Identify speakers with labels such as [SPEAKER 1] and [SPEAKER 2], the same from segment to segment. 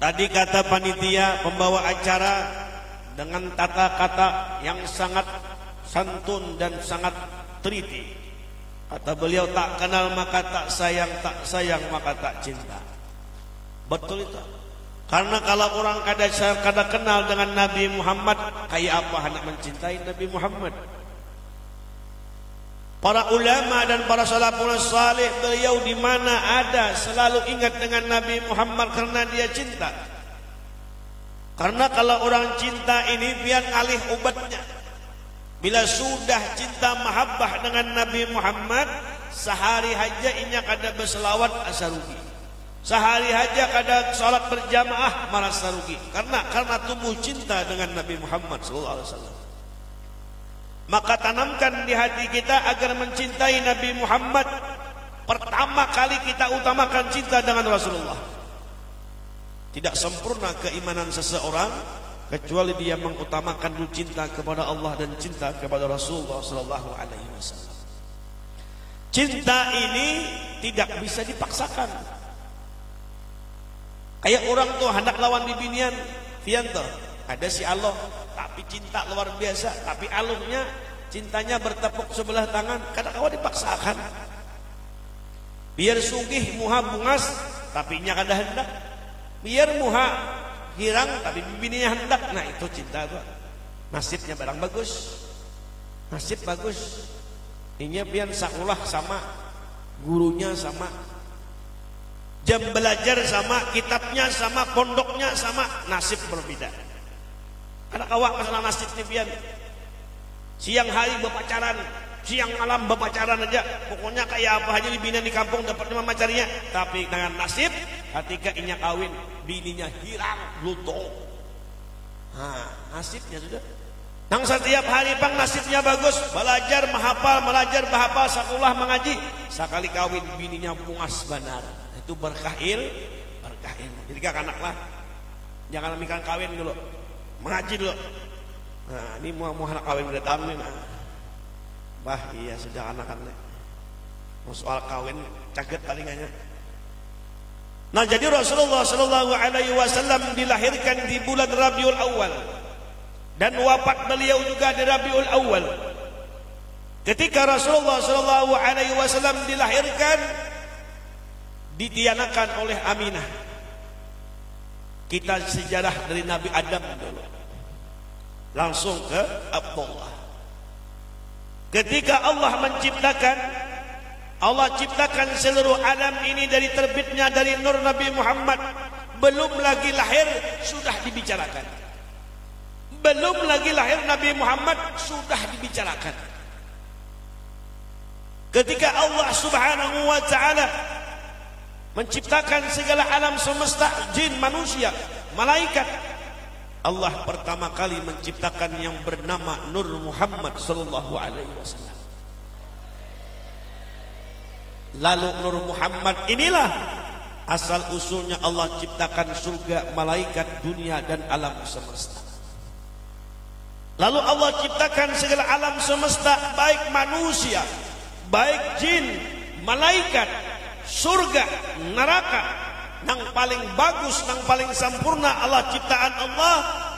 [SPEAKER 1] Tadi kata panitia pembawa acara dengan tata kata yang sangat santun dan sangat teliti. Kata beliau, tak kenal maka tak sayang maka tak cinta. Betul itu. Karena kalau orang kada kenal dengan Nabi Muhammad, kayak apa hendak mencintai Nabi Muhammad? Para ulama dan para salafun salih beliau di mana ada selalu ingat dengan Nabi Muhammad karena dia cinta. Karena kalau orang cinta ini biar alih obatnya. Bila sudah cinta mahabbah dengan Nabi Muhammad, sehari haja inya kada berselawat asa rugi. Sehari haja kada salat berjamaah merasa rugi. Karena tumbuh cinta dengan Nabi Muhammad sallallahu alaihi wasallam. Maka tanamkan di hati kita agar mencintai Nabi Muhammad. Pertama kali kita utamakan cinta dengan Rasulullah. Tidak sempurna keimanan seseorang kecuali dia mengutamakan cinta kepada Allah dan cinta kepada Rasulullah sallallahu alaihi wasallam. Cinta ini tidak bisa dipaksakan. Kayak orang tuh hendak lawan bibinian, Fianto, ada si Allah tapi cinta luar biasa, tapi alumnya cintanya bertepuk sebelah tangan, kadang-kadang dipaksakan. Biar sugih muha bungas tapi nya kada hendak. Biar muha hirang tapi bibininya hendak. Nah itu cinta tuh. Nasibnya barang bagus. Nasib bagus. Inya pian sekolah sama, gurunya sama, jam belajar sama, kitabnya sama, pondoknya sama, nasib berbeda. Karena kawak masalah nasib nih pian. Siang hari berpacaran, siang malam berpacaran aja. Pokoknya kayak apa aja bininya di kampung dapat nama macarinya. Tapi dengan nasib, ketika inya kawin, bininya hirang, luto. Nah, nasibnya sudah. Nang setiap hari pang nasibnya bagus, belajar menghafal, sekolah mengaji. Sekali kawin bininya bungas benar. Itu berkah ilmu. Jadi anak lah, jangan mikir kawin dulu, mengaji dulu. Nah, ini mau anak kawin udah tahu nih. Nah. Bah, iya sudah anak-anak. Mau soal kawin caget palingannya. Nah, jadi Rasulullah sallallahu alaihi wasallam dilahirkan di bulan Rabiul Awal dan wafat beliau juga di Rabiul Awal. Ketika Rasulullah sallallahu alaihi wasallam dilahirkan, ditianakan oleh Aminah. Kita sejarah dari Nabi Adam dulu. Langsung ke Abdullah. Ketika Allah ciptakan seluruh alam ini dari terbitnya dari nur Nabi Muhammad, belum lagi lahir sudah dibicarakan. Belum lagi lahir Nabi Muhammad sudah dibicarakan. Ketika Allah Subhanahu wa taala menciptakan segala alam semesta, jin, manusia, malaikat, Allah pertama kali menciptakan yang bernama Nur Muhammad sallallahu alaihi wasallam. Lalu Nur Muhammad inilah asal usulnya Allah ciptakan surga, malaikat, dunia dan alam semesta. Lalu Allah ciptakan segala alam semesta, baik manusia, baik jin, malaikat, surga, neraka. Nang paling bagus, nang paling sempurna Allah ciptaan Allah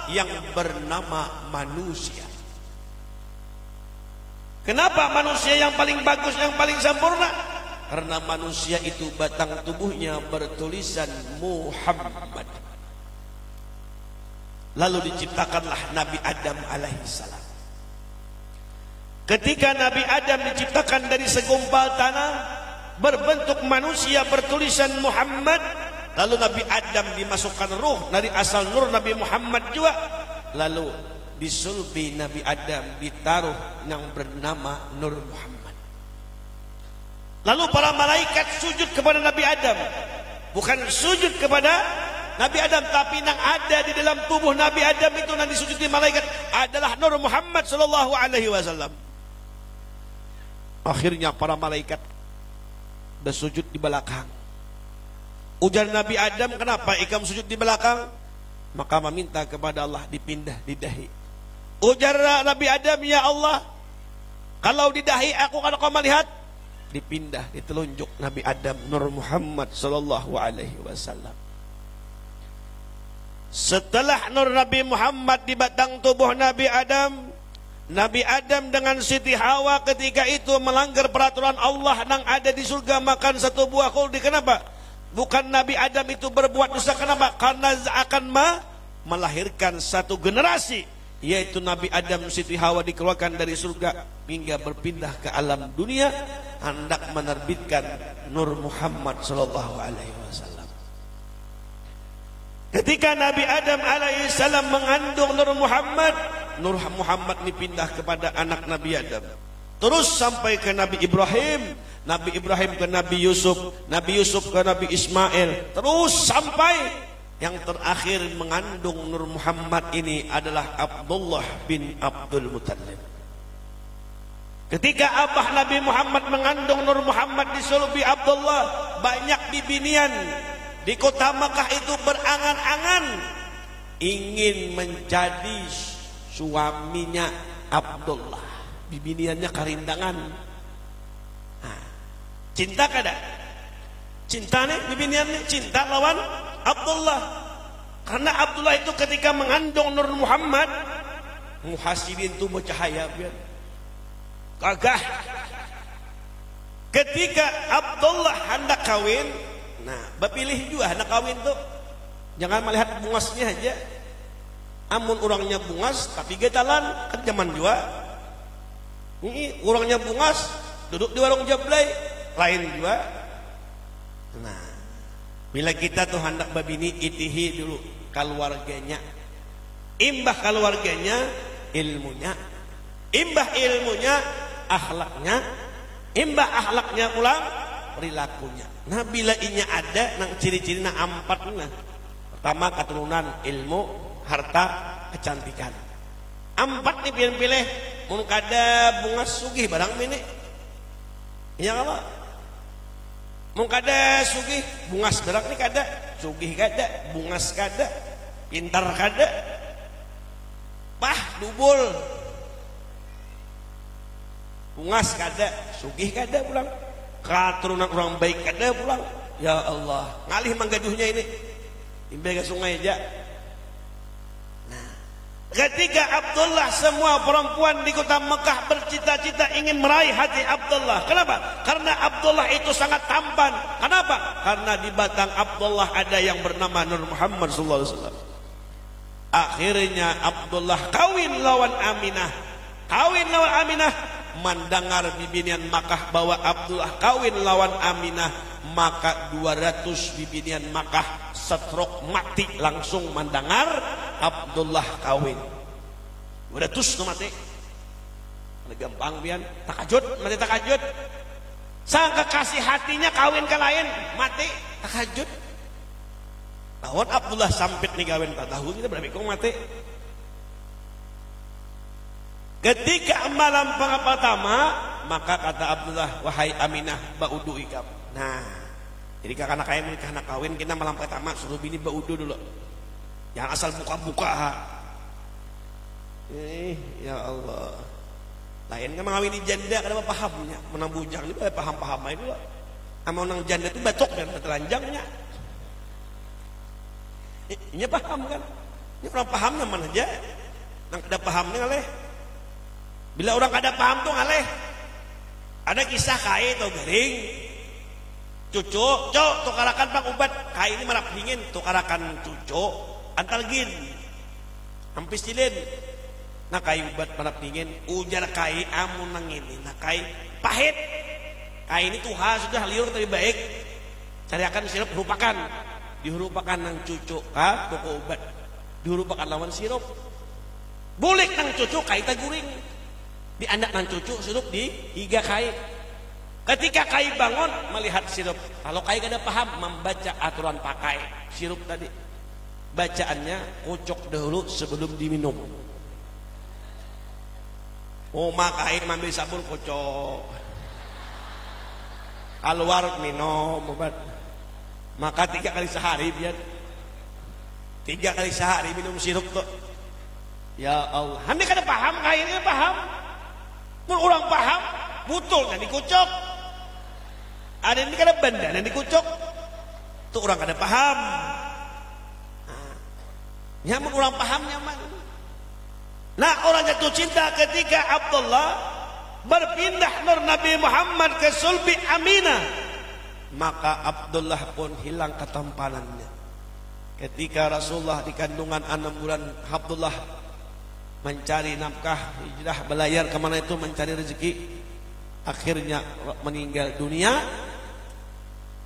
[SPEAKER 1] yang bernama manusia. Kenapa manusia yang paling bagus, yang paling sempurna? Karena manusia itu batang tubuhnya bertulisan Muhammad. Lalu diciptakanlah Nabi Adam alaihissalam. Ketika Nabi Adam diciptakan dari segumpal tanah berbentuk manusia bertulisan Muhammad, lalu Nabi Adam dimasukkan ruh dari asal nur Nabi Muhammad juga, lalu disulbi Nabi Adam ditaruh yang bernama Nur Muhammad. Lalu para malaikat sujud kepada Nabi Adam, bukan sujud kepada Nabi Adam, tapi yang ada di dalam tubuh Nabi Adam itu yang disujudi malaikat adalah Nur Muhammad sallallahu alaihi wasallam. Akhirnya para malaikat bersujud di belakang. Ujar Nabi Adam, kenapa ikam sujud di belakang? Maka meminta kepada Allah dipindah di dahi. Ujar Nabi Adam, ya Allah, kalau di dahi aku kalau kau melihat, dipindah di telunjuk Nabi Adam Nur Muhammad sallallahu alaihi wasallam. Setelah nur Nabi Muhammad di batang tubuh Nabi Adam dengan Siti Hawa ketika itu melanggar peraturan Allah yang ada di surga, makan satu buah khuldi. Kenapa? Bukan Nabi Adam itu berbuat dosa. Kenapa? Karena akan melahirkan satu generasi, yaitu Nabi Adam, Siti Hawa dikeluarkan dari surga hingga berpindah ke alam dunia, hendak menerbitkan nur Muhammad sallallahu alaihi wasallam. Ketika Nabi Adam alaihissalam mengandung Nur Muhammad ini pindah kepada anak Nabi Adam. Terus sampai ke Nabi Ibrahim ke Nabi Yusuf ke Nabi Ismail. Terus sampai yang terakhir mengandung Nur Muhammad ini adalah Abdullah bin Abdul Muttalib. Ketika abah Nabi Muhammad mengandung Nur Muhammad di sulbi Abdullah, banyak bibinian di kota Makkah itu berangan-angan ingin menjadi suaminya Abdullah. Bibiniannya karindangan. Cinta kada? Cinta nih bibiniannya, cinta lawan Abdullah. Karena Abdullah itu ketika mengandung Nur Muhammad, muhasibin itu bercahaya biar kagah. Ketika Abdullah hendak kawin, nah, bapilih juga hendak kawin tuh. Jangan melihat bungasnya aja. Amun orangnya bungas tapi getalan, kan zaman juga. Ini orangnya bungas, duduk di warung jablay, lain juga. Nah, bila kita tuh hendak babini, itihi dulu keluarganya. Imbah keluarganya, ilmunya. Imbah ilmunya, akhlaknya. Imbah akhlaknya pulang, perilakunya. Nah, bila inya ada nang ciri-ciri nang empat nah. Pertama keturunan, ilmu, harta, kecantikan. Empat nih pilih-pilih. Mun kada bungas sugih barang ini. Iya apa? Mun kada sugih bungas barang ini kada, sugih kada, bungas kada, pintar kada. Pah dubul. Bungas kada, sugih kada pulang. Keturunan orang baik kada pulang. Ya Allah, ngalih manggaduhnya ini. Imbe ke sungai aja. Ketika Abdullah, semua perempuan di kota Mekah bercita-cita ingin meraih hati Abdullah. Kenapa? Karena Abdullah itu sangat tampan. Kenapa? Karena di batang Abdullah ada yang bernama Nur Muhammad SAW. Akhirnya Abdullah kawin lawan Aminah. Mendengar bibinian Makkah bahwa Abdullah kawin lawan Aminah, maka 200 bibinian Makkah stroke mati langsung mendengar Abdullah kawin. 200 tu mati. Gampang pian, takajud, mati takajud. Sangka kasih hatinya kawin ke lain, mati takajud. Tahun Abdullah sampit nih kawin 4 tahun kita berapa kong mati. Ketika malam pertama, maka kata Abdullah, wahai Aminah, baudu ikam. Nah, jadi kakak kaya menikah anak kawin, kita malam pertama suruh bini baudu dulu. Jangan asal buka-buka. Ya Allah. Lain kan mengawini janda kada pahamnya, menang bujang ini paham-paham aja dulu. Ama nang janda itu batok dan telanjangnya. Ini paham kan? Ini orang pahamnya mana aja? Nang kada pahamnya ngaleh. Bila orang kada paham tuh ngaleh. Ada kisah kai atau garing. Cucu, cok tukarakan Bang Ubat. Kai ini marap dingin, tukarakan cucu. Antalgin. Ampis cilin. Nah kai Ubat marap dingin. Ujar kai amun nang ini. Nah kai pahit. Kai ini tuha sudah liur tapi baik. Cariakan sirup hurupakan. Dihurupakan nang cucu. Toko Ubat. Dihurupakan lawan sirup. Bulik nang cucu kai taguring. Di anak nang cucu sirup di higa kai. Ketika kai bangun melihat sirup, kalau kai kada paham membaca aturan pakai sirup tadi, bacaannya kocok dahulu sebelum diminum. Oh makai ambil sabun kocok, keluar minum obat. Maka 3 kali sehari biar 3 kali sehari minum sirup tuh. Ya Allah, anda kada paham kai ini paham. Mun orang paham, butul dan dikucok. Ada ini kada benda dan dikucok. Tuh orang kada paham. Nah, Nyamun orang paham nyaman. Nah, orang jatuh cinta ketika Abdullah berpindah nur Nabi Muhammad ke sulbi Aminah, maka Abdullah pun hilang ketampanannya. Ketika Rasulullah di kandungan 6 bulan, Abdullah mencari nafkah, hijrah belayar kemana itu mencari rezeki, akhirnya meninggal dunia.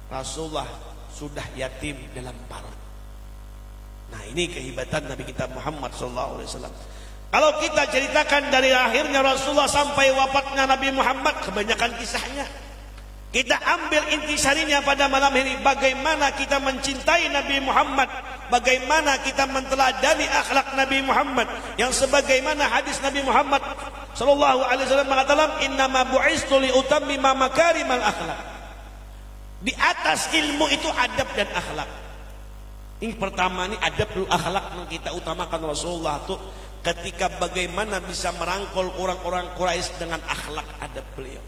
[SPEAKER 1] Rasulullah sudah yatim dalam perut. Nah, ini kehebatan Nabi kita Muhammad SAW. Kalau kita ceritakan dari akhirnya Rasulullah sampai wafatnya Nabi Muhammad, kebanyakan kisahnya. Kita ambil intisarinya pada malam ini, bagaimana kita mencintai Nabi Muhammad, bagaimana kita menteladani akhlak Nabi Muhammad, yang sebagaimana hadis Nabi Muhammad sallallahu alaihi wasallam mengatakan, innama bu'istu li utammima makarimal akhlak. Di atas ilmu itu adab dan akhlak. Ini pertama, ini adab dulu, akhlak yang kita utamakan. Rasulullah tuh ketika bagaimana bisa merangkul orang-orang Quraisy dengan akhlak adab beliau.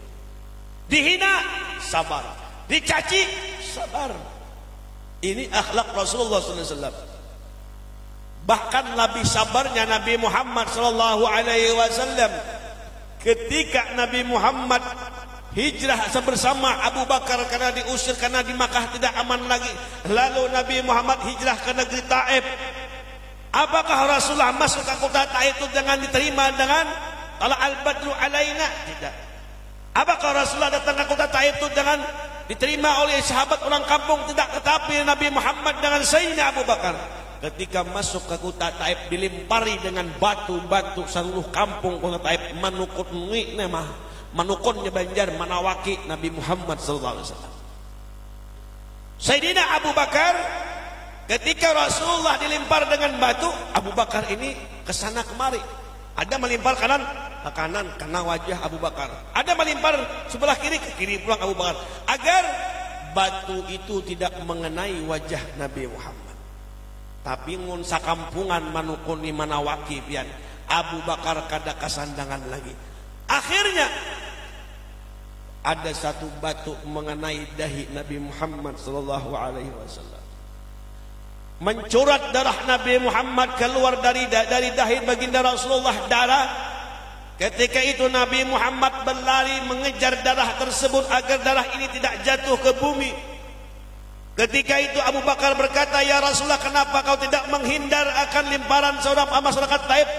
[SPEAKER 1] Dihina, sabar. Dicaci, sabar. Ini akhlak Rasulullah SAW. Bahkan lebih sabarnya Nabi Muhammad SAW ketika Nabi Muhammad hijrah bersama Abu Bakar karena diusir, karena di Makkah tidak aman lagi. Lalu Nabi Muhammad hijrah ke negeri Taif. Apakah Rasulullah masuk ke kota Taif itu dengan diterima dengan tala al-badru alaina? Tidak. Apakah Rasulullah datang ke kota Taif itu dengan diterima oleh sahabat orang kampung? Tidak. Tetapi Nabi Muhammad dengan Sayyidina Abu Bakar ketika masuk ke kota Taif dilempari dengan batu-batu seluruh kampung kota Taif, manukunnya banjar manawaki Nabi Muhammad SAW. Sayyidina Abu Bakar ketika Rasulullah dilempar dengan batu, Abu Bakar ini kesana kemari. Ada melempar kanan ke kanan kena wajah Abu Bakar, ada melempar sebelah kiri ke kiri pulang Abu Bakar, agar batu itu tidak mengenai wajah Nabi Muhammad. Tapi ngun sakampungan manukuni manawaki pian Abu Bakar kada kasandangan lagi. Akhirnya ada satu batu mengenai dahi Nabi Muhammad sallallahu alaihi wasallam. Mencurat darah Nabi Muhammad keluar dari dahi baginda Rasulullah, darah. Ketika itu Nabi Muhammad berlari mengejar darah tersebut agar darah ini tidak jatuh ke bumi. Ketika itu Abu Bakar berkata, ya Rasulullah, kenapa kau tidak menghindar akan limparan seorang masyarakat Taif?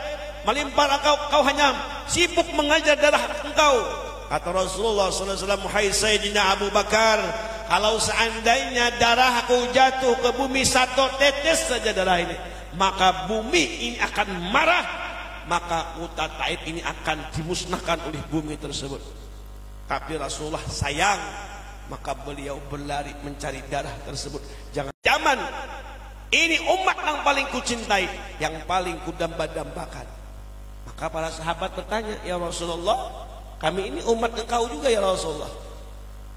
[SPEAKER 1] Melimpar kau hanya sibuk mengejar darah engkau. Kata Rasulullah SAW, hai Sayyidina Abu Bakar, kalau seandainya darahku jatuh ke bumi satu tetes saja darah ini, maka bumi ini akan marah, maka kota Taif ini akan dimusnahkan oleh bumi tersebut. Tapi Rasulullah sayang, maka beliau berlari mencari darah tersebut. Jangan zaman ini umat yang paling kucintai, yang paling kudamba-dambakan. Maka para sahabat bertanya, ya Rasulullah, kami ini umat engkau juga ya Rasulullah.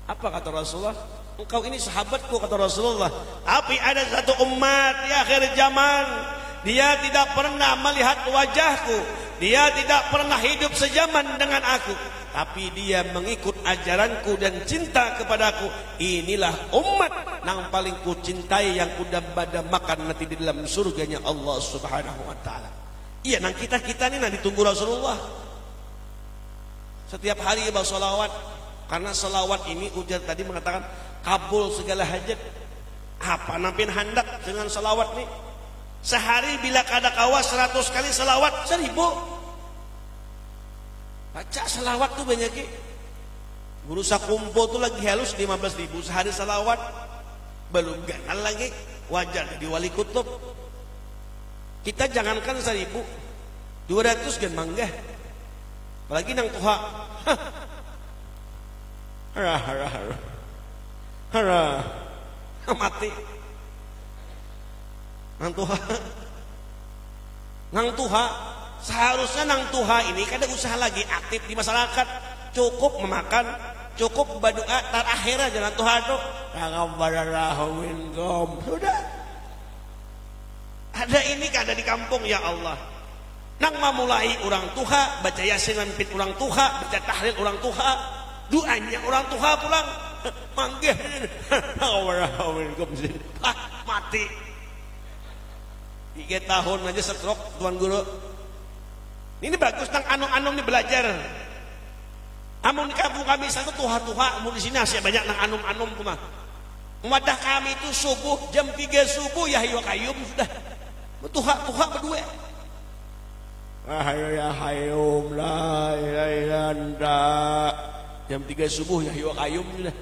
[SPEAKER 1] Apa kata Rasulullah? Engkau ini sahabatku, kata Rasulullah. Tapi ada satu umat di akhir zaman, dia tidak pernah melihat wajahku, dia tidak pernah hidup sejaman dengan aku, tapi dia mengikut ajaranku dan cinta kepadaku. Inilah umat yang paling kucintai, yang kudamba-dambakan nanti di dalam surganya Allah Subhanahu wa taala. Iya, nang kita ini nang ditunggu Rasulullah. Setiap hari bersolawat, karena solawat ini ujar tadi mengatakan kabul segala hajat. Apa nampin hendak dengan solawat nih? Sehari bila kada kawas 100 kali solawat 1000. Baca solawat tuh banyak. Guru sakumpo tuh lagi halus 15.000 sehari solawat. Belum ganal lagi wajar di wali kutub. Kita jangankan 1000, 200 gen manggah. Apalagi nang tuha, mati. Nang tuha, seharusnya nang tuha ini kada usaha lagi aktif di masyarakat, cukup memakan, cukup berdoa, terakhir aja nang tuha itu. Sudah. Ada ini kada di kampung ya Allah. Nang memulai orang tuha, baca yasin lampit orang tuha, baca tahlil orang tuha, doanya orang tuha pulang manggih mati. 3 tahun aja stroke tuan guru. Ini bagus nang anom-anom ini belajar. Amun di kampung kami sana tuha-tuha, amun di sini masih banyak nang anom-anom tuh mah. Wadah kami itu subuh jam 3 subuh ya hayo kayum sudah. Tuha-tuha berdua. Ayo ya hayum la ilaha jam 3 subuh ya hayo kayum sudah.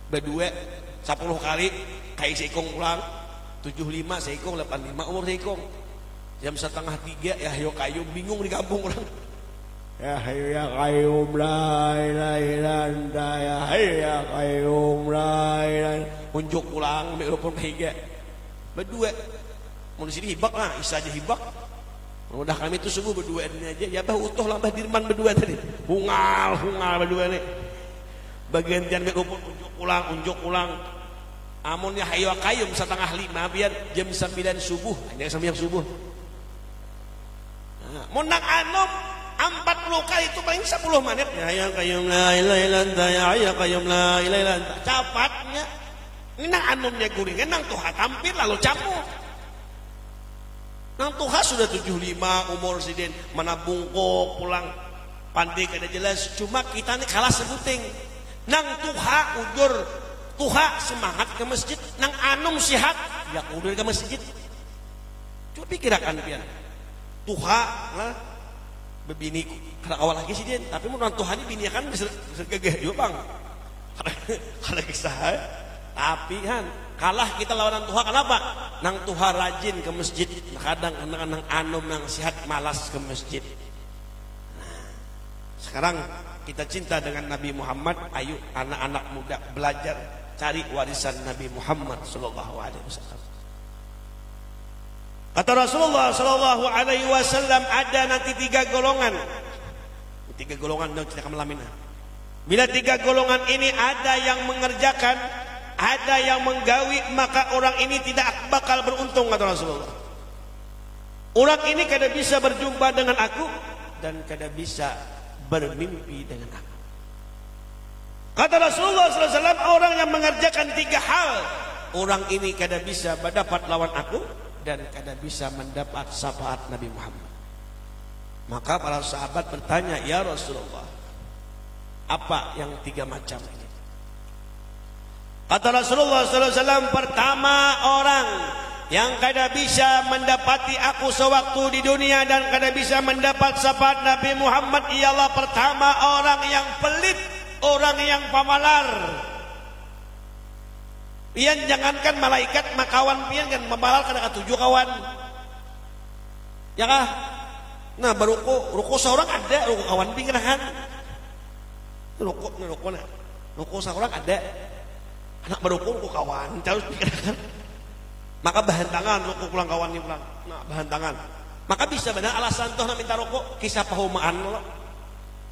[SPEAKER 1] Berdua 10 kali kai seikong pulang 75 seikong 85 umur seikong. Jam 2:30 ya hayo kayum bingung di kampung orang. Ya hayo ya qayyum la ilaha illa anta ya hayo ya qayyum la ilaha unjuk pulang mikrofon higa berdua mau di sini hibak lah isa aja hibak udah kami itu subuh berdua ini aja ya bah utuh lah bah Dirman berdua tadi hungal berdua nih bagian tian mikrofon unjuk pulang amun ya hayo qayyum 4:30 biar jam 9 subuh hanya sampai yang subuh nah, mau nang anom 40 kali itu paling 10 menit ya qayyum la ilaha illa anta ya qayyum la ilaha illa anta cepatnya ini nang anumnya guringan nang tuha tampil lalu campur nang tuha sudah 75 umur sidin mana bungkuk pulang pandai kada jelas cuma kita ini kalah sebuting nang tuha ujur tuha semangat ke masjid nang anum sihat ya udah ke masjid coba pikirkan pian tuha lah bebini karena awal lagi sih dia tapi mau Tuhan ini bini kan bisa gagah juga bang kalau kisah tapi kan kalah kita lawan Tuhan kenapa nang Tuhan rajin ke masjid kadang nang anum nang sihat malas ke masjid nah, sekarang kita cinta dengan Nabi Muhammad ayo anak-anak muda belajar cari warisan Nabi Muhammad sallallahu alaihi wasallam. Kata Rasulullah sallallahu alaihi wasallam ada nanti 3 golongan. 3 golongan yang kita malam ini. Bila 3 golongan ini ada yang mengerjakan, ada yang menggawi, maka orang ini tidak bakal beruntung kata Rasulullah. Orang ini kada bisa berjumpa dengan aku dan kada bisa bermimpi dengan aku. Kata Rasulullah sallallahu alaihi wasallam orang yang mengerjakan 3 hal, orang ini kada bisa mendapat lawan aku dan kada bisa mendapat syafaat Nabi Muhammad. Maka para sahabat bertanya, ya Rasulullah, apa yang 3 macam ini? Kata Rasulullah SAW, pertama orang yang kada bisa mendapati aku sewaktu di dunia dan kada bisa mendapat syafaat Nabi Muhammad ialah pertama orang yang pelit, orang yang pamalar. Pian jangankan malaikat makawan pian kan membalal kada katujuh kawan. Ya kah? Nah ruko seorang ada ruko kawan pingirahan. Ruko seorang ada. Anak beruko kawan terus pingirahan. Maka bahan tangan ruko pulang kawan ni pulang. Nah bahan tangan. Maka bisa benar alasan toh nak minta rokok kisah pahumaan lo.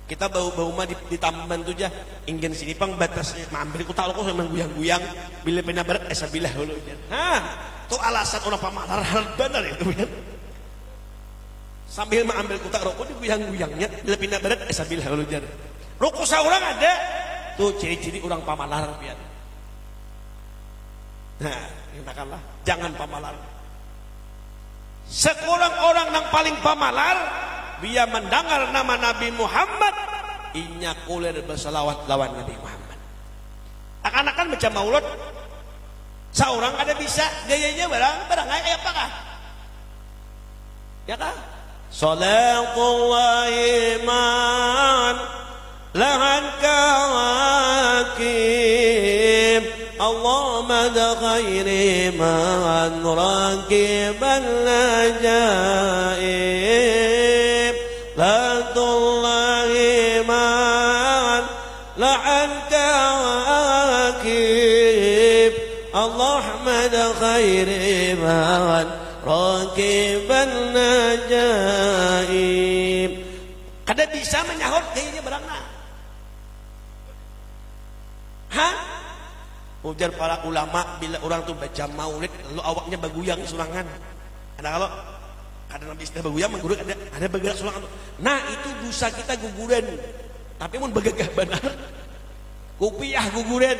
[SPEAKER 1] Kita bau-bau mah di tamban tu aja ingin sini pang batasnya mampir ku tak lo kok memang guyang-guyang bila pena berat sabilah dulu hah tu alasan orang pamalar benar itu kan sambil mengambil kutak rokok di guyang-guyangnya bila pena berat sabilah dulu jar rokok seorang ada tu ciri-ciri orang pamalar biar nah katakanlah jangan pamalar seorang orang yang paling pamalar dia mendengar nama Nabi Muhammad inya kulir berselawat lawan Nabi Muhammad akan-akan baca maulud seorang ada bisa gayanya barang kayak apa kah ya kah salatullahi man lahan kawakim Allahumma da khairi man rakiban lajaib latullahi man la'an kawakib Allahumma da khairi man rakiban lajaib kada bisa menyahut kayaknya berangna hah ujar para ulama bila orang tuh baca maulid lalu awaknya baguyang surangan ada kalau ada nabi istilah baguyang mengguruk ada bergerak surangan nah itu dosa kita guguran tapi mun begagah benar kupiah guguran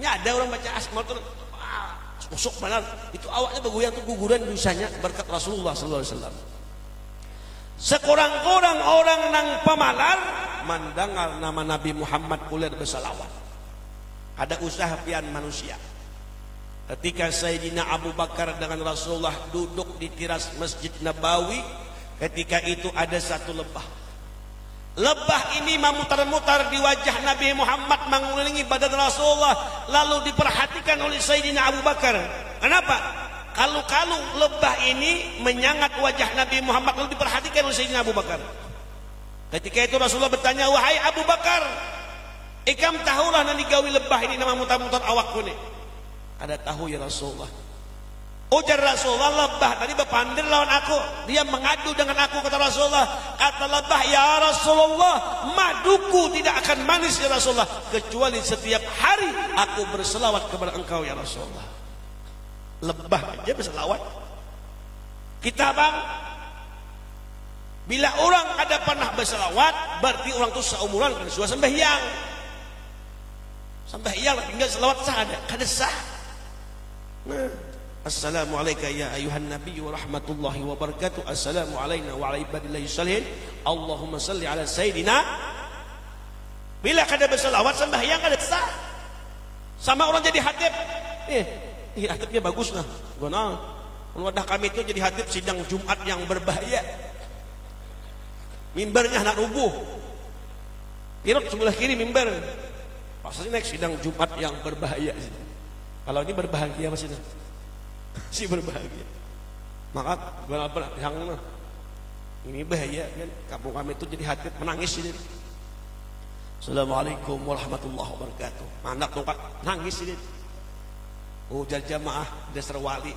[SPEAKER 1] nah, ada orang baca asmaul tuh tusuk benar. Itu awaknya bergoyang tuh guguran dosanya berkat Rasulullah sallallahu alaihi wasallam. Sekurang-kurang orang nang pamalar mendengar nama Nabi Muhammad kulir bersalawat. Ada usaha pian manusia. Ketika Sayyidina Abu Bakar dengan Rasulullah duduk di teras Masjid Nabawi, ketika itu ada satu lebah. Lebah ini memutar-mutar di wajah Nabi Muhammad mengelilingi badan Rasulullah, lalu diperhatikan oleh Sayyidina Abu Bakar. Kenapa? Kalau lebah ini menyangat wajah Nabi Muhammad, lalu diperhatikan oleh Sayyidina Abu Bakar. Ketika itu Rasulullah bertanya, wahai Abu Bakar, ikam tahulah nanti gawi lebah ini nama mutar-mutar awakku nih. Ada tahu ya Rasulullah. Ujar Rasulullah, lebah tadi berpandir lawan aku, dia mengadu dengan aku, kata Rasulullah. Kata lebah, ya Rasulullah, maduku tidak akan manis ya Rasulullah, kecuali setiap hari aku berselawat kepada engkau ya Rasulullah. Lebah aja berselawat. Kita bang, bila orang ada pernah berselawat, berarti orang itu seumuran kan sudah sembahyang. Sembahyang tinggal selawat sah ada sah. Nah, Assalamualaikum ya ayuhan nabi wa rahmatullahi wa barakatuh. Assalamu alayna wa ala ibadillahi salihin. Allahumma salli ala sayyidina. Bila kada berselawat sembahyang kada sah. Sama orang jadi hatib. Hatibnya bagus nah. Guna. Wadah kami itu jadi hatib sidang Jumat yang berbahaya. Mimbarnya nak rubuh. Kirot sebelah kiri mimbar. Pasal naik sidang Jumat yang berbahaya. Kalau ini berbahagia masih si berbahagia. Maka yang ini bahaya kan, kampung kami itu jadi hatib menangis ini. Assalamualaikum warahmatullahi wabarakatuh. Anak tongkat nangis ini. Ujar jamaah dasar wali.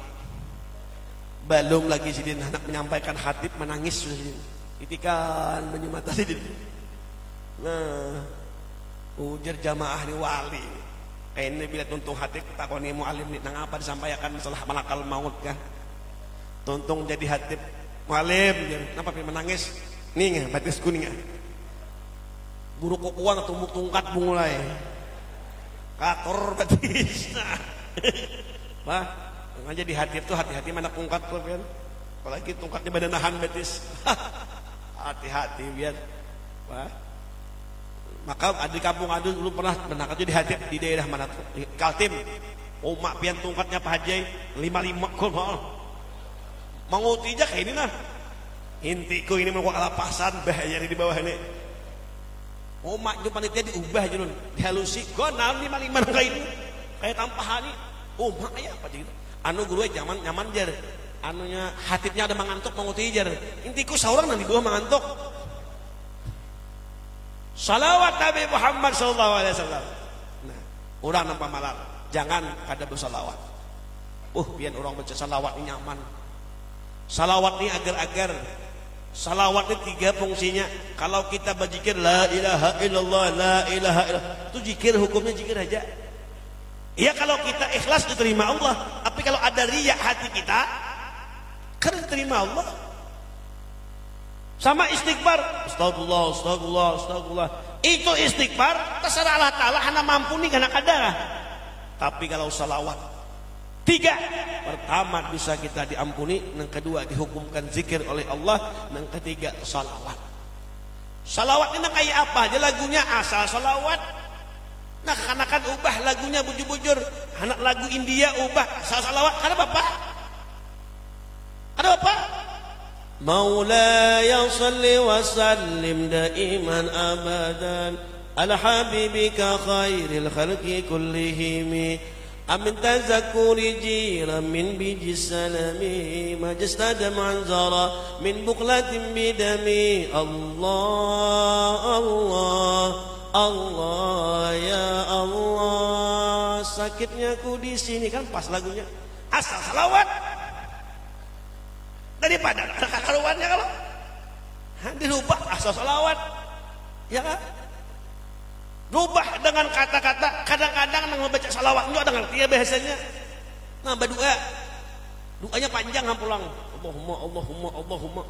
[SPEAKER 1] Belum lagi sini anak menyampaikan hatib menangis sudah sini. Itikan menyemata sini. Nah, ujar jamaah ni wali. Ini bila tuntung hati takoni mu'alim ni nang apa disampaikan masalah malakal maut kan. Tuntung jadi hatib mu'alim, kenapa menangis? Nih batis kuning. Buru kokuan tumbuk tungkat mulai. Kator batis. Wah, jadi hatib tuh hati-hati mana tungkat tuh kan. Apalagi tungkatnya badan nahan batis. Hati-hati biar. Wah. Maka di kampung adu dulu pernah jadi hatib di daerah mana tuh? Di Kaltim. Oh mak pian tungkatnya Pak Haji 55 kok mal. Menguti aja kayak ini nah. Intiku ini mau kalapasan bahaya di bawah ini. Oh mak itu panitia diubah aja dihalusi. Gonal 55 kayak ini. Kayak tampahani. Oh mak ya apa gitu. Anu guru zaman nyaman jar. Anunya hatibnya ada mengantuk menguti jar. Intiku seorang nanti bawah mengantuk. Salawat Nabi Muhammad sallallahu alaihi wasallam. Nah, orang nampak malam, jangan kada bersalawat. Biar orang baca salawat ini nyaman. Salawat ini agar-agar. Salawat ini 3 fungsinya. Kalau kita berzikir la ilaha illallah, la ilaha illallah, itu zikir hukumnya zikir aja. Ya kalau kita ikhlas diterima Allah. Tapi kalau ada riya hati kita, kan diterima Allah. Sama istighfar, astagfirullah, astagfirullah, astagfirullah. Itu istighfar, terserah Allah Ta'ala, hana mampu nih karena kadang. Tapi kalau salawat, 3. Pertama dosa kita diampuni, yang kedua dihukumkan zikir oleh Allah, yang ketiga salawat. Salawat ini kayak apa? Dia lagunya asal salawat. Nah, karena kan ubah lagunya bujur-bujur, anak lagu India ubah asal salawat. Karena bapak? Ada bapak? مولاي صل وسلم دائما أبدا على حبيبك خير الخلق كلهم أمن تذكر جيرا من بيج السلام ما جسد منظرا من بقلة بدمي الله الله Allah ya Allah. Sakitnya aku di sini kan pas lagunya asal salawat. Daripada kakaruannya kalau dirubah asal salawat, ya kan? Rubah dengan kata-kata. Kadang-kadang nang membaca salawat itu ada ngerti ya bahasanya. Nah berdoa, doanya panjang pulang. Allahumma.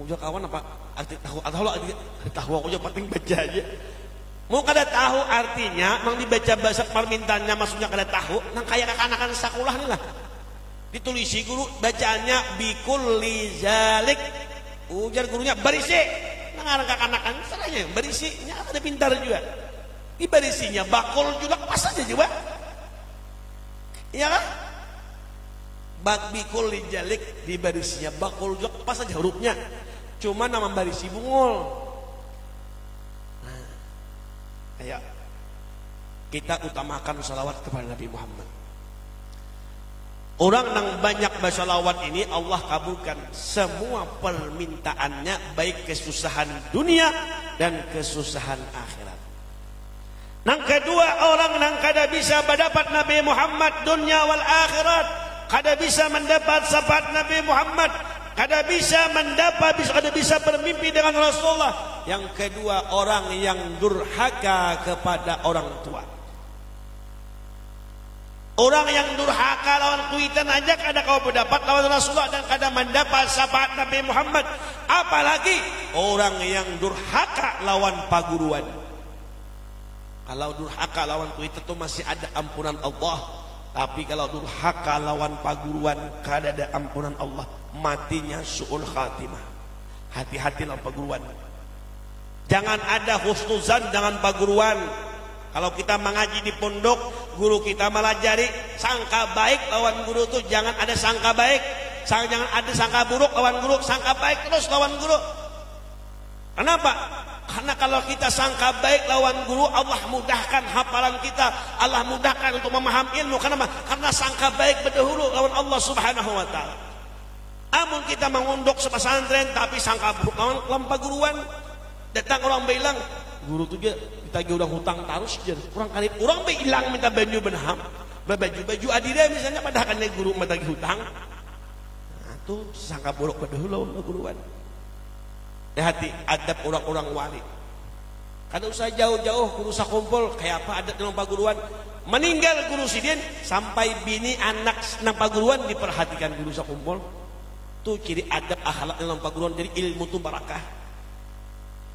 [SPEAKER 1] Ujar kawan apa? Arti tahu aku aja penting baca aja. Mau kada tahu artinya, mang dibaca bahasa permintaannya maksudnya kada tahu, nang kayak anak-anak sekolah nih lah. Ditulisi guru bacaannya bikulli zalik. Ujar gurunya berisi. Nang anak-anak salahnya berisinya ada pintar juga. Di berisinya bakul juga pas aja juga. Iya kan? Bikulli zalik di berisinya bakul juga pas aja hurufnya. Cuma nama berisi bungul. Ayo kita utamakan salawat kepada Nabi Muhammad. Orang yang banyak bersalawat ini Allah kabulkan semua permintaannya, baik kesusahan dunia dan kesusahan akhirat. Nang kedua, orang yang kada bisa mendapat Nabi Muhammad dunia wal akhirat, kada bisa mendapat syafaat Nabi Muhammad, kada bisa bermimpi dengan Rasulullah. Yang kedua, orang yang durhaka kepada orang tua. Orang yang durhaka lawan kuitan aja kada kau mendapat lawan Rasulullah dan kada mendapat syafaat Nabi Muhammad. Apalagi orang yang durhaka lawan paguruan. Kalau durhaka lawan kuitan itu masih ada ampunan Allah. Tapi kalau durhaka lawan paguruan kada ada ampunan Allah. Matinya su'ul khatimah. Hati-hati lawan paguruan. Jangan ada husnuzan dengan paguruan. Kalau kita mengaji di pondok, guru kita melajari sangka baik lawan guru itu jangan ada sangka baik, jangan ada sangka buruk lawan guru, sangka baik terus lawan guru. Kenapa? Karena kalau kita sangka baik lawan guru, Allah mudahkan hafalan kita, Allah mudahkan untuk memahami ilmu. Kenapa? Karena sangka baik berdahulu lawan Allah Subhanahu wa taala. Amun kita mengunduk sepesantren tapi sangka buruk lawan paguruan, datang orang bilang guru tuh dia kita udah hutang terus aja kurang kali orang be hilang minta baju benham baju adira misalnya padahal kan guru matagi hutang. Nah tuh sangka buruk berdahulu guruan. Hati adab orang-orang wali. Kada usah jauh-jauh guru sakumpul kayak apa adab dalam paguruan. Meninggal guru sidin sampai bini anak nang paguruan diperhatikan guru sakumpul. Tuh ciri adab akhlak dalam paguruan, jadi ilmu tuh barakah.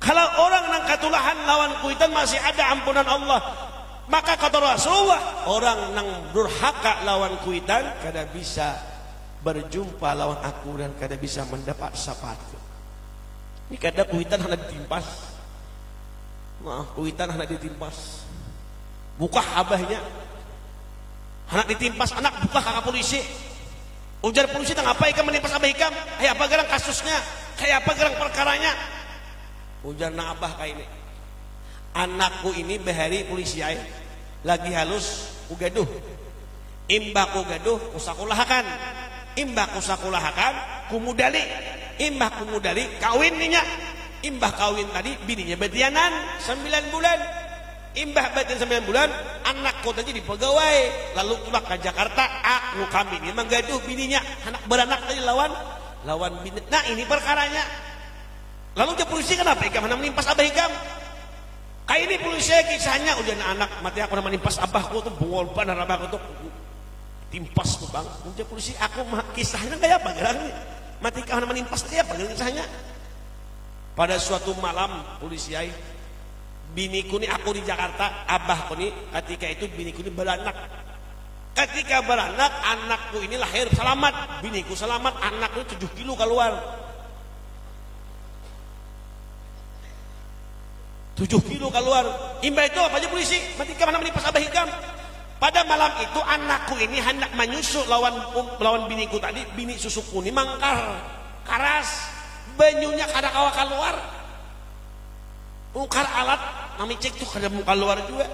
[SPEAKER 1] Kalau orang nang katulahan lawan kuitan masih ada ampunan Allah. Maka kata Rasulullah, orang nang durhaka lawan kuitan kada bisa berjumpa lawan aku dan kada bisa mendapat syafaatku. Ini kada kuitan hendak ditimpas. Maaf, kuitan hendak ditimpas. Buka abahnya. Hendak ditimpas anak buka kakak polisi. Ujar polisi tang apa ikam menimpas abah ikam? Kayak apa gerang kasusnya? Kayak apa gerang perkaranya? Ujar na abah kayak ini. Anakku ini behari polisi ay. Lagi halus ugaduh. Imbah ugaduh usakulahakan. Imbah usakulahakan kumudali. Imbah kumudali kawin ninya. Imbah kawin tadi bininya betianan 9 bulan. Imbah betian 9 bulan anakku tadi dipegawai. Lalu pulang ke Jakarta. Nu kami ini menggaduh bininya. Anak beranak tadi lawan bini. Nah ini perkaranya. Lalu dia polisi kenapa ikam hendak menimpas abah ikam? Kayak ini polisi kisahnya udah anak mati aku hendak menimpas abahku tuh bungol banar abahku tuh timpas tuh bang. Udah polisi aku kisahnya kayak apa gerangnya? Mati kau hendak menimpas kayak apa kisahnya? Pada suatu malam polisi ay biniku nih aku di Jakarta, abahku nih ketika itu biniku nih beranak. Ketika beranak anakku ini lahir selamat, biniku selamat, anakku 7 kilo keluar. 7 kilo keluar. Imbah itu apa aja polisi? Mati kemana menimpas abah hikam? Pada malam itu anakku ini hendak menyusu lawan biniku tadi. Bini susuku ini mangkar, karas, banyunya kada kawa keluar. Ungkar alat, nami cek tuh kada mau keluar juga.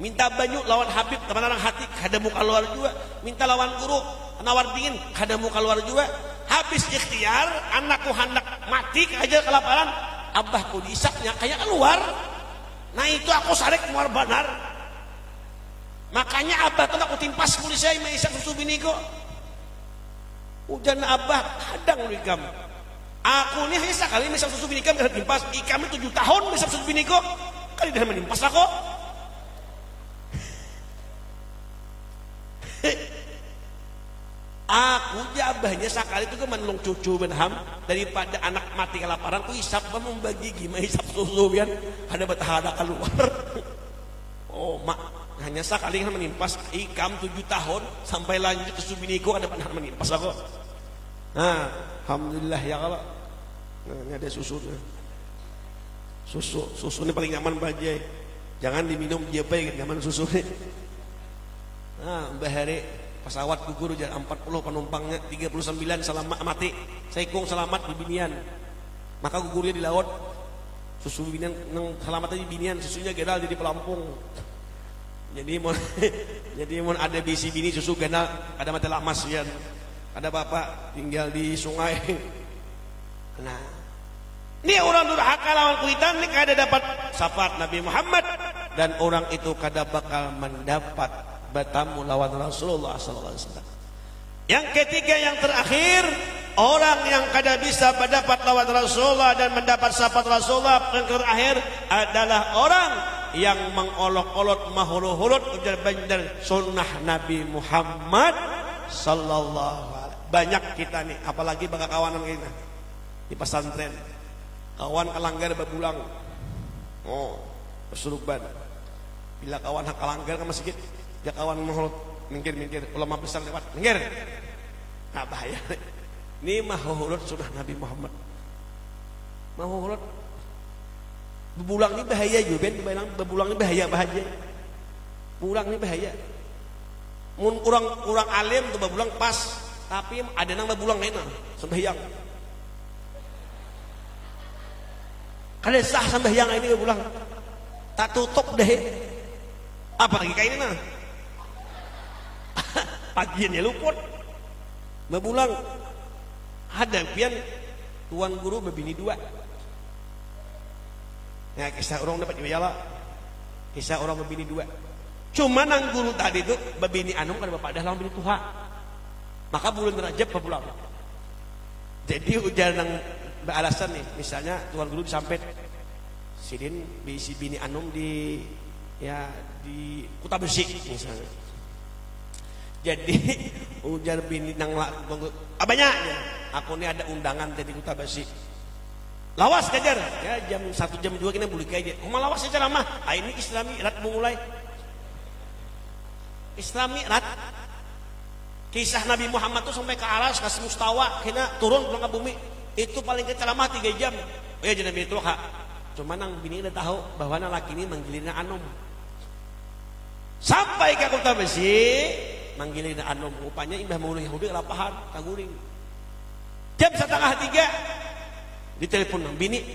[SPEAKER 1] Minta banyu lawan Habib teman orang hati kada mau keluar juga. Minta lawan guru nawar dingin kada mau keluar juga. Habis ikhtiar anakku hendak mati aja kelaparan. Abahku diisapnya kayak keluar. Nah itu aku sarek keluar benar. Makanya abah tuh aku timpas polisi saya maisak susu biniku. Ujan abah kadang ikam. Aku nih hanya sekali maisak susu binikam kada timpas. Ikam 7 tahun maisak susu biniku. Kali dah menimpas aku. Aku jabahnya sekali itu kemenlung cucu benham daripada anak mati kelaparan ku hisap membagi gimana hisap susu kan ada betahada keluar. Oh mak hanya sekali kan menimpas ikam 7 tahun sampai lanjut ke subiniku ada pernah menimpas aku. Nah, alhamdulillah ya Allah. Nah, ini ada susunya. Susu ini paling nyaman bajai. Jangan diminum dia baik nyaman susunya. Nah, Mbah Hari pesawat gugur jadi 40 penumpangnya 39 selamat mati. Saikung selamat di binian. Maka gugurnya di laut. Susu binian selamat di binian, susunya gedal jadi pelampung. Jadi mau ada bisi bini susu gedal ada mati lamas ya. Ada bapak tinggal di sungai. Nah, ini orang durhaka lawan kuitan ini kada dapat syafaat Nabi Muhammad dan orang itu kada bakal mendapat bertamu lawan Rasulullah sallallahu alaihi wasallam. Yang ketiga yang terakhir, orang yang kada bisa mendapat lawan Rasulullah dan mendapat syafaat Rasulullah yang terakhir adalah orang yang mengolok-olok mahulu-hulut ujar bandar sunnah Nabi Muhammad sallallahu alaihi wasallam. Banyak kita nih, apalagi bakal kawanan kita di pesantren. Kawan kalanggar bebulang. Oh, bersuruban. Bila kawan kalanggar ke masjid, dia kawan mahlut minggir ulama besar lewat minggir. Nah bahaya. Ini mahlut sunnah Nabi Muhammad. Mahlut bebulang ini bahaya juga, Ben. Bebulang ini bahaya. Pulang ini bahaya. Mun kurang alim tuh bebulang pas. Tapi ada nang bebulang lain sembahyang. Kada sah sembahyang ini bebulang. Tak tutup deh. Apa lagi kayak ini nah? Pagiannya luput. Bebulang. Ada pian tuan guru bebini 2. Ya kisah orang dapat dibayar. Kisah orang bebini 2. Cuma nang guru tadi tu bebini anu kada bapak dah lawan bini tuha. Maka bulan Rajab pulang. Jadi ujar nang beralasan nih, misalnya tuan guru disampet sidin bisi bini anum di Kuta Besi misalnya. Jadi ujar bini nang abanya aku ini ada undangan di Kuta Besi. Lawas kejar ya jam 1 jam 2 kita boleh kayak dia. Kuma lawas aja lama. Ini Islami rat mulai. Islami rat kisah Nabi Muhammad tuh sampai ke aras kasih mustawa kena turun pulang ke bumi itu paling keceramah 3 jam. Oh ya jadi itu kak. Cuma nang bini udah tahu bahwa nang laki ini manggilina anum. Sampai ke Kota Besi manggilina anum. Rupanya imbah maulung Yahudi kelapahan kaguring. Jam 2:30 ditelepon nang bini.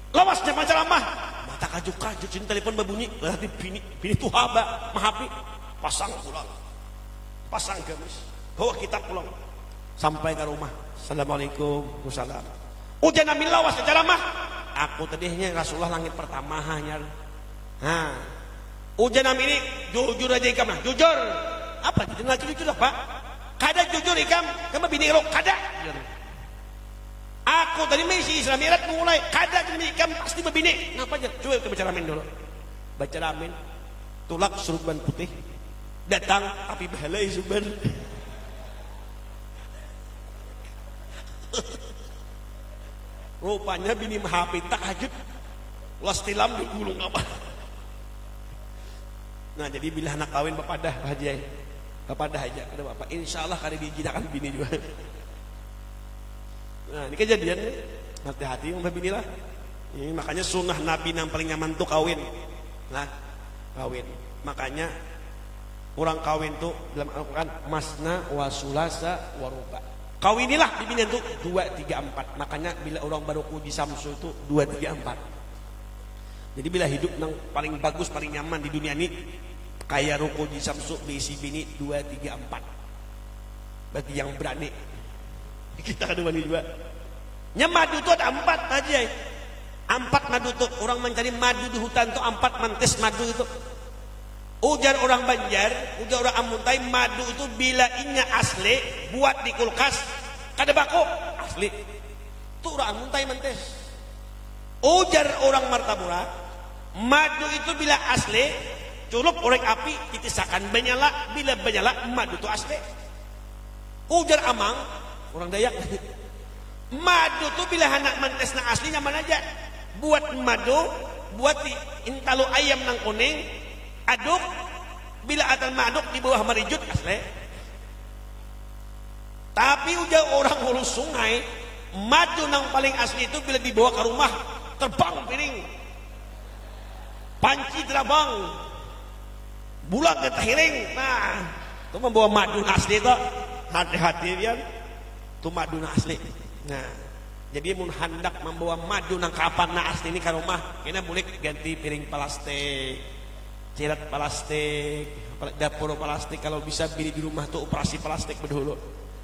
[SPEAKER 1] Lawas jam ceramah. Mata kaju-kaju cint telepon berbunyi. Berarti bini tuh haba mahapi pasang pulang. Pasang gamis. Bawa kitab pulang sampai ke rumah. Assalamualaikum wassalam. Ujian Nabi lawas ceramah. Aku tadinya Rasulullah langit pertama hanya. Nah, ujian Nabi ini jujur aja ikam lah. Jujur. Apa? Jujur apa? Kada jujur ikam. Kamu bini rok kada. Aku tadi misi Islam Mirat mulai kada jadi ikam pasti berbini. Ngapa aja? Coba kita baca ramin dulu. Baca ramin. Tulak surban putih. Datang tapi balai suban. Rupanya bini mahapi tahajud las tilam di gulung apa. Nah jadi bila anak kawin bapak dah haji bapak dah aja ada bapak insyaallah kali dijinakan bini juga. Nah ini kejadian hati-hati umpah bini lah. Ini makanya sunnah Nabi yang paling nyaman tuh kawin. Nah kawin makanya orang kawin tuh dalam Al-Quran masna wa sulasa wa ruba. Kawinilah bibinian tuh 2, 3, 4. Makanya bila orang baru uji samsu itu 2, 3, 4. Jadi bila hidup yang paling bagus, paling nyaman di dunia ini kayak ruko uji samsu bisi bini 2, 3, 4. Bagi yang berani. Kita ada bani 2. Madu itu ada 4 aja. 4 madu tuh orang mencari madu di hutan tuh 4 mantis madu itu. Ujar orang Banjar, ujar orang Amuntai, madu itu bila inya asli buat di kulkas kada bako asli. Itu orang Amuntai mantes. Ujar orang Martapura, madu itu bila asli culup korek api ditisakan banyala, bila banyala madu itu asli. Ujar Amang, orang Dayak. Madu tuh bila hendak mantesna aslinya mana aja. Buat madu, buat intalu ayam nang kuning, aduk, bila atal maduk di bawah marijut asli. Tapi ujar orang hulu sungai, madu nang paling asli itu bila dibawa ke rumah, terbang piring. Panci terbang. Bulan ke tahiring. Nah, itu membawa madu asli itu. Hati-hati ya. Itu madu asli. Nah, jadi mun hendak membawa madu nang kapan na asli ini ke rumah, kena boleh ganti piring plastik, cirat plastik, dapur plastik. Kalau bisa beli di rumah tuh operasi plastik berdulu.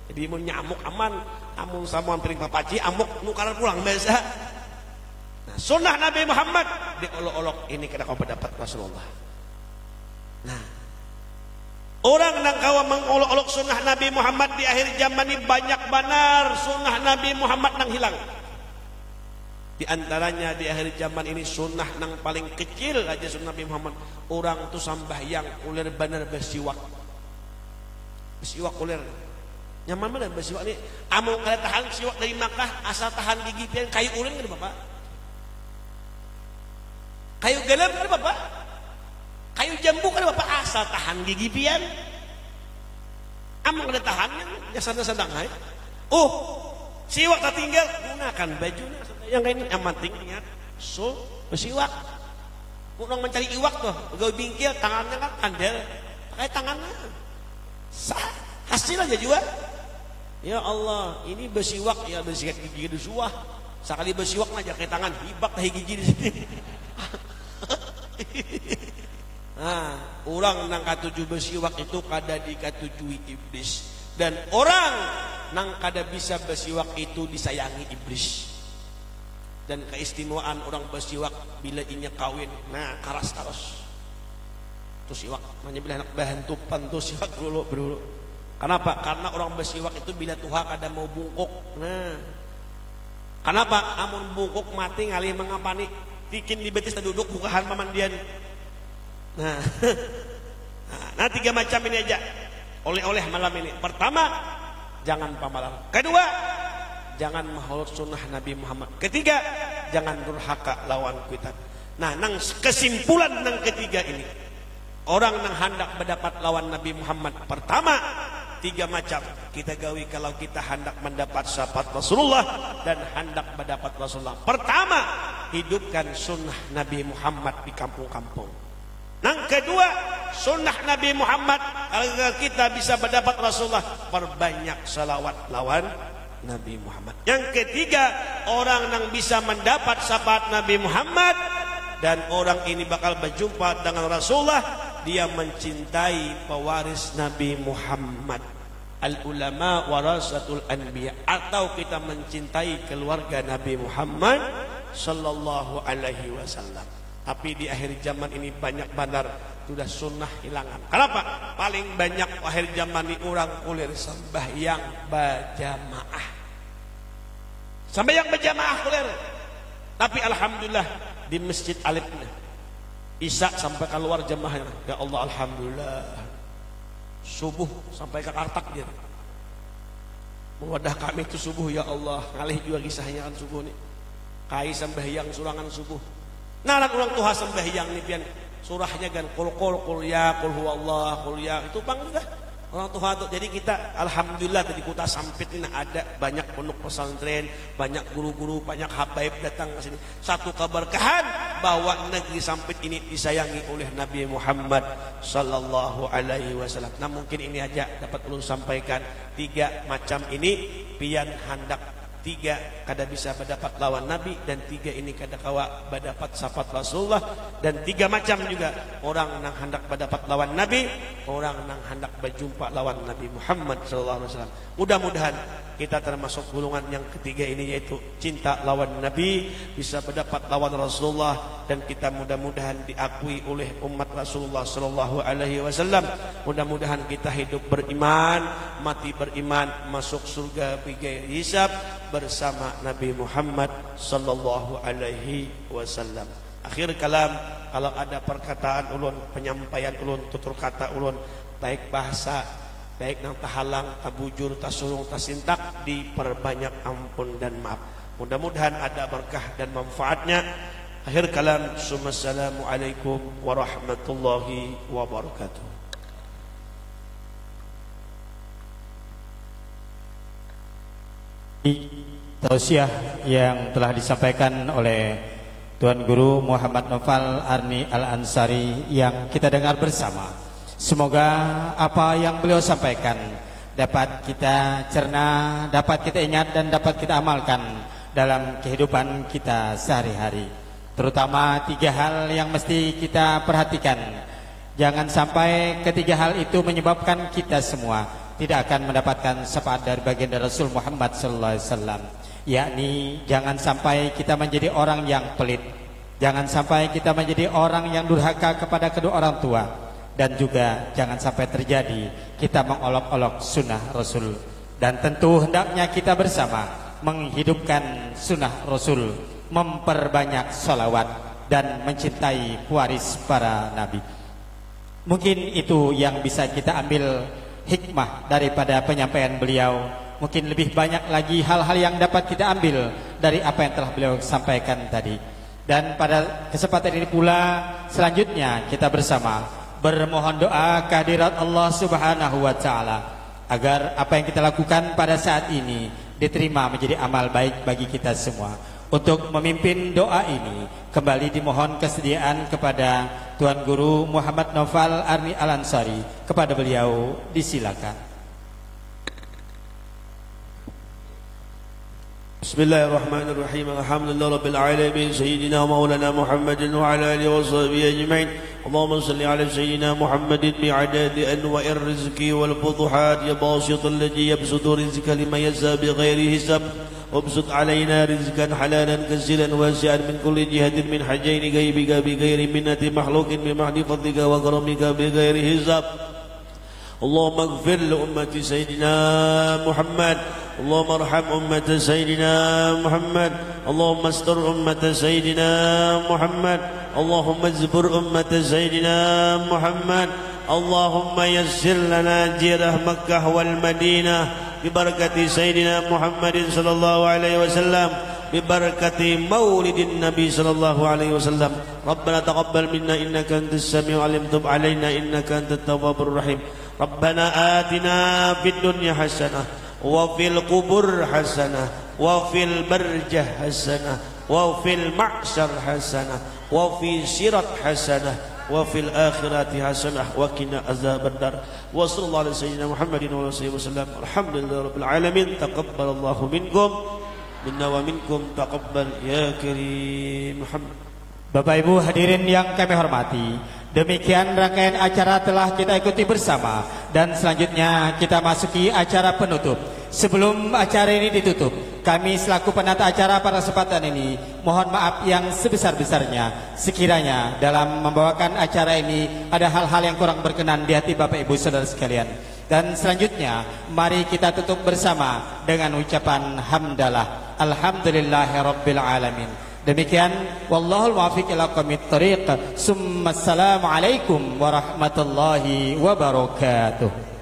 [SPEAKER 1] Jadi mun nyamuk aman, amun samuan piring papaci, amuk nukaran pulang biasa. Nah, sunnah Nabi Muhammad diolok-olok ini kena kau pendapat Rasulullah. Nah, orang nang kawa mengolok-olok sunnah Nabi Muhammad di akhir zaman ini banyak benar sunnah Nabi Muhammad nang hilang. Di antaranya di akhir zaman ini sunnah nang paling kecil aja sunnah Nabi Muhammad. Orang tu sambahyang ulir benar bersiwak. Bersiwak ulir. Nyaman mana bersiwak ni? Amun kada tahan siwak dari Makkah asal tahan gigi pian kayu ulin kan Bapak? Kayu gelem kan Bapak? Kayu jambu kan Bapak asal tahan gigi pian. Amang ada tahannya jasana sedang hai. Oh, siwak tak tinggal gunakan baju yang lain yang penting ingat. So, bersiwak. Orang mencari iwak tuh, gawe bingkil tangannya kan kandel. Pakai tangannya. Sah, hasil aja juga. Ya Allah, ini bersiwak ya bersikat gigi di suah. Sekali bersiwak aja ke tangan hibak tahi gigi di sini. Nah, orang nang katuju bersiwak itu kada dikatujui iblis, dan orang nang kada bisa bersiwak itu disayangi iblis. Dan keistimewaan orang bersiwak bila inya kawin, nah karas terus. Tuh siwak, namanya bila anak bahan tupan tuh siwak dulu. Kenapa? Karena orang bersiwak itu bila Tuhan kada mau bungkuk. Nah, kenapa? Amun bungkuk mati ngalih mengapani, bikin di betis duduk bukahan pamandian. Nah, 3 macam ini aja oleh-oleh malam ini. Pertama, jangan pamalan. Kedua, jangan maholot sunnah Nabi Muhammad. Ketiga, jangan durhaka lawan kita. Nah, nang kesimpulan nang ketiga ini, orang nang hendak mendapat lawan Nabi Muhammad. Pertama, 3 macam kita gawi kalau kita hendak mendapat syafaat Rasulullah dan hendak mendapat Rasulullah. Pertama, hidupkan sunnah Nabi Muhammad di kampung-kampung. Yang kedua, sunnah Nabi Muhammad agar kita bisa mendapat Rasulullah, perbanyak salawat lawan Nabi Muhammad. Yang ketiga, orang yang bisa mendapat syafaat Nabi Muhammad dan orang ini bakal berjumpa dengan Rasulullah, dia mencintai pewaris Nabi Muhammad. Al-ulama warasatul anbiya, atau kita mencintai keluarga Nabi Muhammad sallallahu alaihi wasallam. Tapi di akhir zaman ini banyak benar sudah sunnah hilangan. Kenapa? Paling banyak akhir zaman ini orang kulir sembahyang berjamaah. Sembahyang berjamaah kulir. Tapi alhamdulillah di Masjid Alif Isya sampai keluar jamaahnya. Ya Allah alhamdulillah. Subuh sampai ke Kartak dia. Mewadah kami itu subuh ya Allah. Ngalih juga kisahnya kan subuh nih. Kai sembahyang surangan subuh. Nah, orang tuha sembahyang nih pian surahnya kan qul ya qul huwallah qul ya itu bang sudah orang tuha tuh. Jadi kita alhamdulillah tadi kota Sampit ini ada banyak pondok pesantren, banyak guru-guru, banyak habaib datang ke sini. Satu keberkahan bahwa negeri Sampit ini disayangi oleh Nabi Muhammad sallallahu alaihi wasallam. Nah, mungkin ini aja dapat ulun sampaikan 3 macam ini pian hendak 3 kada bisa mendapat lawan Nabi, dan 3 ini kada kawa mendapat syafaat Rasulullah, dan 3 macam juga orang yang hendak mendapat lawan Nabi, orang yang hendak berjumpa lawan Nabi Muhammad sallallahu alaihi wasallam. Mudah-mudahan kita termasuk golongan yang ketiga ini, yaitu cinta lawan Nabi, bisa mendapat lawan Rasulullah, dan kita mudah-mudahan diakui oleh umat Rasulullah sallallahu alaihi wasallam. Mudah-mudahan kita hidup beriman, mati beriman, masuk surga bigai hisab bersama Nabi Muhammad sallallahu alaihi wasallam. Akhir kalam, kalau ada perkataan ulun, penyampaian ulun, tutur kata ulun baik bahasa baik nang tahalang, tabujur, tasulung, tasintak, diperbanyak ampun dan maaf. Mudah-mudahan ada berkah dan manfaatnya. Akhir kalam, Assalamualaikum warahmatullahi wabarakatuh.
[SPEAKER 2] Tausiah yang telah disampaikan oleh Tuan Guru Muhammad Naufal Arni Al-Ansari yang kita dengar bersama. Semoga apa yang beliau sampaikan dapat kita cerna, dapat kita ingat dan dapat kita amalkan dalam kehidupan kita sehari-hari. Terutama 3 hal yang mesti kita perhatikan. Jangan sampai ketiga hal itu menyebabkan kita semua tidak akan mendapatkan syafaat dari baginda Rasul Muhammad sallallahu alaihi wasallam, yakni jangan sampai kita menjadi orang yang pelit, jangan sampai kita menjadi orang yang durhaka kepada kedua orang tua, dan juga jangan sampai terjadi kita mengolok-olok sunnah Rasul. Dan tentu hendaknya kita bersama menghidupkan sunnah Rasul, memperbanyak salawat dan mencintai waris para nabi. Mungkin itu yang bisa kita ambil hikmah daripada penyampaian beliau. Mungkin lebih banyak lagi hal-hal yang dapat kita ambil dari apa yang telah beliau sampaikan tadi. Dan pada kesempatan ini pula selanjutnya kita bersama bermohon doa kehadirat Allah Subhanahu wa taala agar apa yang kita lakukan pada saat ini diterima menjadi amal baik bagi kita semua. Untuk memimpin doa ini kembali dimohon kesediaan kepada Tuan Guru Muhammad Naufal Arni Al-Ansari. Kepada beliau disilakan.
[SPEAKER 1] Bismillahirrahmanirrahim. Alhamdulillah rabbil alamin, sayyidina maulana Muhammadin wa ala alihi wa sahbihi ajma'in. Allahumma salli ala sayyidina Muhammadin bi'adadi anwa'ir rizqi wal futuhat ya basitul ladzi yabsutu rizqa liman yasha bighairi hisab. وابسط علينا رزقا حلالا كثيرا واسعا من كل جهة من حجين غيبك بغير منة مخلوق بمحض فضلك وكرمك بغير حساب. اللهم اغفر لأمة سيدنا محمد، اللهم ارحم أمة سيدنا محمد، اللهم استر أمة سيدنا محمد، اللهم اجبر أمة سيدنا محمد، اللهم يسر لنا جيرة مكة والمدينة ببركة سيدنا محمد صلى الله عليه وسلم، ببركة مولد النبي صلى الله عليه وسلم. ربنا تقبل منا إنك أنت السميع العليم، تب علينا إنك أنت التواب الرحيم. ربنا آتنا في الدنيا حسنة وفي القبور حسنة وفي البرجة حسنة وفي المعشر حسنة وفي صراط حسنة وفي الآخرة حسنة وقنا عذاب النار. وصلى الله على سيدنا محمد وعلى آله وسلم. الحمد لله رب العالمين. تقبل الله منكم منا ومنكم تقبل يا كريم محمد.
[SPEAKER 2] Bapak Ibu hadirin yang kami hormati, demikian rangkaian acara telah kita ikuti bersama dan selanjutnya kita masuki acara penutup. Sebelum acara ini ditutup, kami selaku penata acara pada kesempatan ini mohon maaf yang sebesar-besarnya sekiranya dalam membawakan acara ini ada hal-hal yang kurang berkenan di hati Bapak Ibu Saudara sekalian. Dan selanjutnya mari kita tutup bersama dengan ucapan hamdalah alhamdulillahirabbil alamin. Demikian wallahul muwaffiq ila aqwamit thoriq. Assalamualaikum warahmatullahi wabarakatuh.